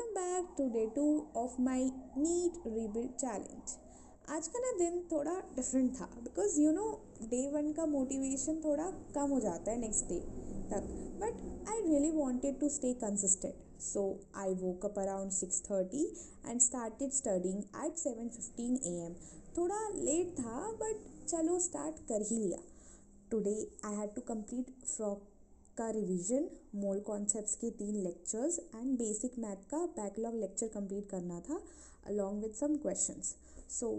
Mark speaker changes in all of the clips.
Speaker 1: Welcome back to day 2 of my NEET rebuild challenge. आज का ना दिन थोड़ा डिफरेंट था बिकॉज डे 1 का मोटिवेशन थोड़ा कम हो जाता है नेक्स्ट डे तक, but I really wanted to stay consistent. So I woke up around 6:30 and started studying at 7:15 AM। थोड़ा लेट था बट चलो स्टार्ट कर ही लिया। Today I had to complete फ्रॉक का रिवीजन, मोल कॉन्सेप्ट्स के 3 लेक्चर्स एंड बेसिक मैथ का बैकलॉग लेक्चर कंप्लीट करना था along with some questions. So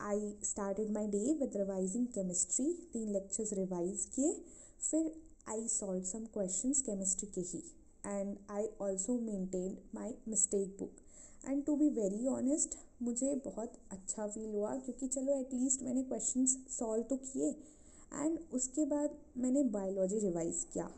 Speaker 1: I started my day with revising chemistry, 3 lectures revise किए, फिर I solve some questions chemistry के ही and I also maintained my mistake book. And to be very honest, मुझे बहुत अच्छा feel हुआ क्योंकि चलो एटलीस्ट मैंने क्वेश्चंस सॉल्व तो किए। एंड उसके बाद मैंने बायोलॉजी रिवाइज़ किया,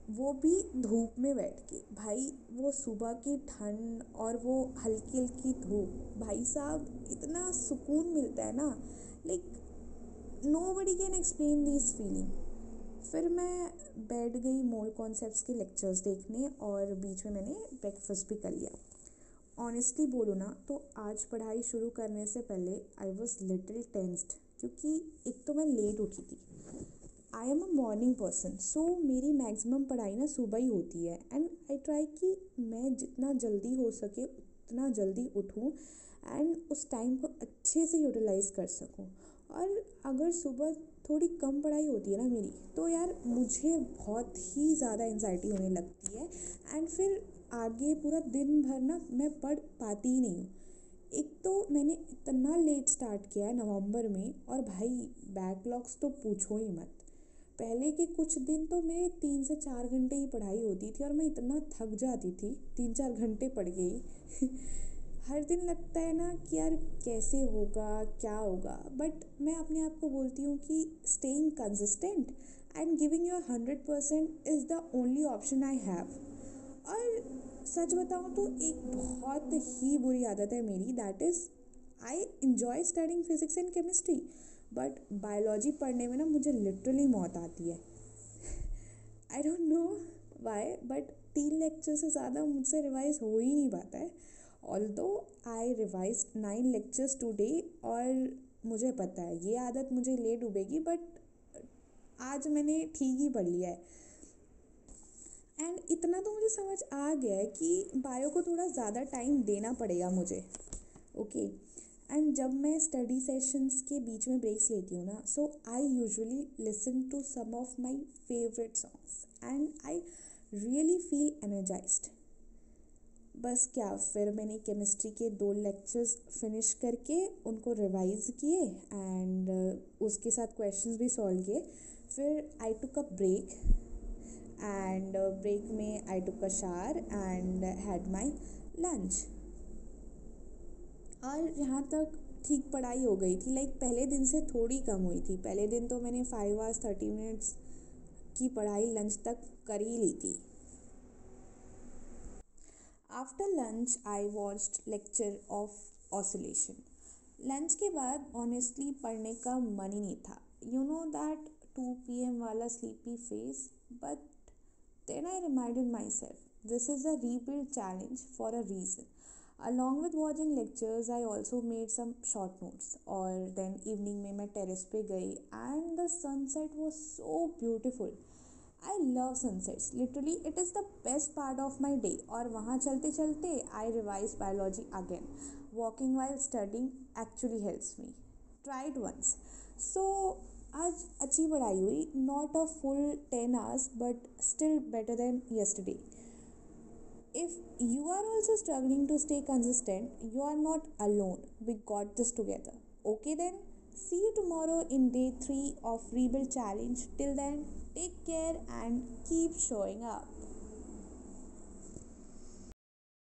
Speaker 1: वो भी धूप में बैठ के। भाई वो सुबह की ठंड और वो हल्की हल्की धूप, भाई साहब इतना सुकून मिलता है ना, like nobody can explain this feeling. फिर मैं बैठ गई मोल कॉन्सेप्ट्स के लेक्चर्स देखने और बीच में मैंने ब्रेकफास्ट भी कर लिया। ऑनेस्टली बोलो ना तो आज पढ़ाई शुरू करने से पहले आई वॉज लिटिल टेंस्ड क्योंकि एक तो मैं लेट उठी थी। I am a morning person, so मेरी मैक्सिमम पढ़ाई ना सुबह ही होती है एंड आई ट्राई कि मैं जितना जल्दी हो सके उतना जल्दी उठूँ एंड उस टाइम को अच्छे से यूटिलाइज़ कर सकूँ। और अगर सुबह थोड़ी कम पढ़ाई होती है ना मेरी, तो यार मुझे बहुत ही ज़्यादा एंजाइटी होने लगती है एंड फिर आगे पूरा दिन भर ना मैं पढ़ पाती ही नहीं हूँ। एक तो मैंने इतना लेट स्टार्ट किया है नवंबर में, और भाई बैकलॉग्स तो पूछो ही मत। पहले के कुछ दिन तो मेरे 3 से 4 घंटे ही पढ़ाई होती थी और मैं इतना थक जाती थी, 3-4 घंटे पढ़ गई। हर दिन लगता है ना कि यार कैसे होगा, क्या होगा, बट मैं अपने आप को बोलती हूँ कि staying consistent and giving your 100% is the only option I have. और सच बताऊँ तो एक बहुत ही बुरी आदत है मेरी, that is I enjoy studying physics and chemistry, but biology पढ़ने में ना मुझे लिटरली मौत आती है। I don't know why, but 3 lecture से ज़्यादा मुझसे रिवाइज हो ही नहीं पाता है। Although I revise 9 lectures today, और मुझे पता है ये आदत मुझे लेट डूबेगी, बट आज मैंने ठीक ही पढ़ लिया है। एंड इतना तो मुझे समझ आ गया है कि बायो को थोड़ा ज़्यादा टाइम देना पड़ेगा मुझे, ओके। एंड जब मैं स्टडी सेशंस के बीच में ब्रेक्स लेती हूँ ना, so I usually listen to some of my favourite songs and I really feel energised. बस क्या, फिर मैंने केमिस्ट्री के 2 लेक्चर्स फिनिश करके उनको रिवाइज किए एंड उसके साथ क्वेश्चंस भी सॉल्व किए। फिर I took a break and break में I took a shower and had my lunch. और यहाँ तक ठीक पढ़ाई हो गई थी, लाइक पहले दिन से थोड़ी कम हुई थी। पहले दिन तो मैंने 5 hours 30 minutes की पढ़ाई लंच तक कर ही ली थी। After lunch I watched lecture of oscillation. Lunch के बाद ऑनेस्टली पढ़ने का मन ही नहीं था, यू नो दैट 2 PM वाला sleepy face. But then I reminded myself, this is a rebuild challenge for a reason. Along with watching lectures, I also made some short notes. और then evening में मैं terrace पे गई and the sunset was so beautiful. I love sunsets. Literally, it is the best part of my day. और वहाँ चलते चलते I revised biology again. Walking while studying actually helps me. Try it once. So आज अच्छी पढ़ाई हुई, not a full 10 hours but still better than yesterday. If you are also struggling to stay consistent, you are not alone. We got this together. Okay then, see you tomorrow in day 3 of Rebuild Challenge. Till then, take care and keep showing up.